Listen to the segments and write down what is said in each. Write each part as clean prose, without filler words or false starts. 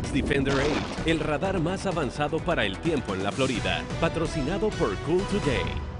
Max Defender 8, el radar más avanzado para el tiempo en la Florida, patrocinado por Cool Today.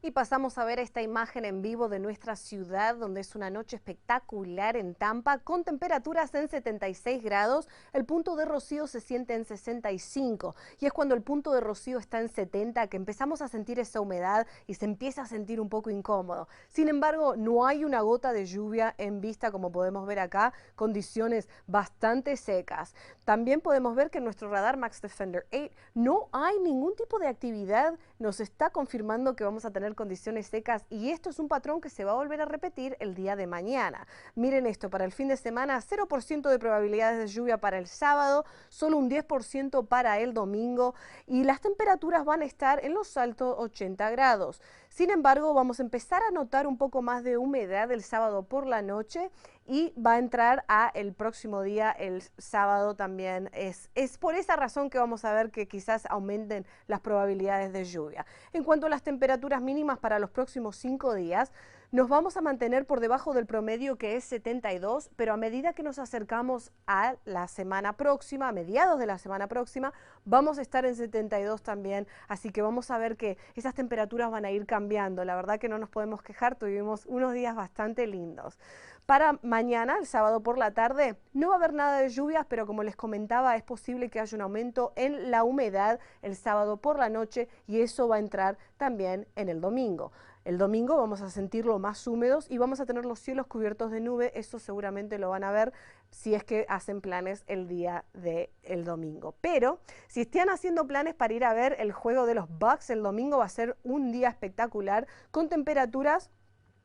Y pasamos a ver esta imagen en vivo de nuestra ciudad, donde es una noche espectacular en Tampa, con temperaturas en 76 grados. El punto de rocío se siente en 65. Y es cuando el punto de rocío está en 70 que empezamos a sentir esa humedad y se empieza a sentir un poco incómodo. Sin embargo, no hay una gota de lluvia en vista, como podemos ver acá, condiciones bastante secas. También podemos ver que en nuestro radar Max Defender 8 no hay ningún tipo de actividad. Nos está confirmando que vamos a tener condiciones secas y esto es un patrón que se va a volver a repetir el día de mañana. Miren esto, para el fin de semana 0% de probabilidades de lluvia para el sábado, solo un 10% para el domingo y las temperaturas van a estar en los altos 80 grados. Sin embargo, vamos a empezar a notar un poco más de humedad el sábado por la noche y va a entrar a el próximo día, el sábado también. Es por esa razón que vamos a ver que quizás aumenten las probabilidades de lluvia. En cuanto a las temperaturas mínimas para los próximos 5 días, nos vamos a mantener por debajo del promedio, que es 72, pero a medida que nos acercamos a la semana próxima, a mediados de la semana próxima, vamos a estar en 72 también, así que vamos a ver que esas temperaturas van a ir cambiando. La verdad que no nos podemos quejar, tuvimos unos días bastante lindos. Para mañana, el sábado por la tarde, no va a haber nada de lluvias, pero como les comentaba, es posible que haya un aumento en la humedad el sábado por la noche y eso va a entrar también en el domingo. El domingo vamos a sentirlo más húmedos y vamos a tener los cielos cubiertos de nube. Eso seguramente lo van a ver si es que hacen planes el día del domingo. Pero si están haciendo planes para ir a ver el juego de los Bucks el domingo, va a ser un día espectacular con temperaturas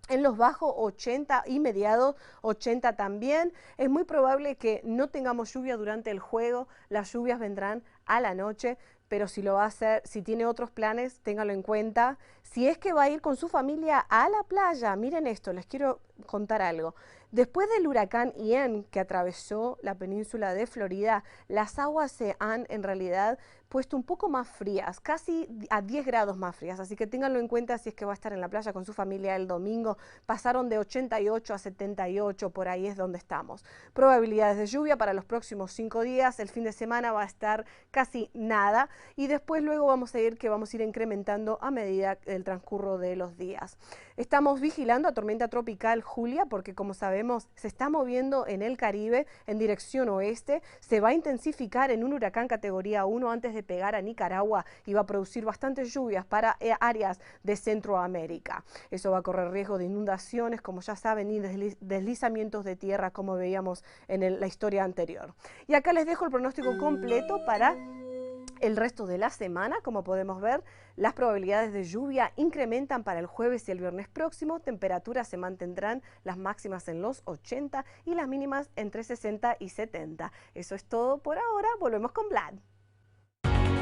en los bajos 80 y mediados 80 también. Es muy probable que no tengamos lluvia durante el juego, las lluvias vendrán a la noche, pero si lo va a hacer, si tiene otros planes, téngalo en cuenta. Si es que va a ir con su familia a la playa, miren esto, les quiero contar algo. Después del huracán Ian que atravesó la península de Florida, las aguas se han en realidad puesto un poco más frías, casi a 10 grados más frías, así que ténganlo en cuenta si es que va a estar en la playa con su familia el domingo. Pasaron de 88 a 78, por ahí es donde estamos. Probabilidades de lluvia para los próximos 5 días, el fin de semana va a estar casi nada y después luego vamos a ir incrementando a medida del transcurso de los días. Estamos vigilando a tormenta tropical Julia porque, como sabemos, se está moviendo en el Caribe en dirección oeste, se va a intensificar en un huracán categoría 1 antes de pegar a Nicaragua y va a producir bastantes lluvias para áreas de Centroamérica. Eso va a correr riesgo de inundaciones, como ya saben, y deslizamientos de tierra, como veíamos en la historia anterior. Y acá les dejo el pronóstico completo para el resto de la semana. Como podemos ver, las probabilidades de lluvia incrementan para el jueves y el viernes próximo. Temperaturas se mantendrán las máximas en los 80 y las mínimas entre 60 y 70. Eso es todo por ahora. Volvemos con Vlad.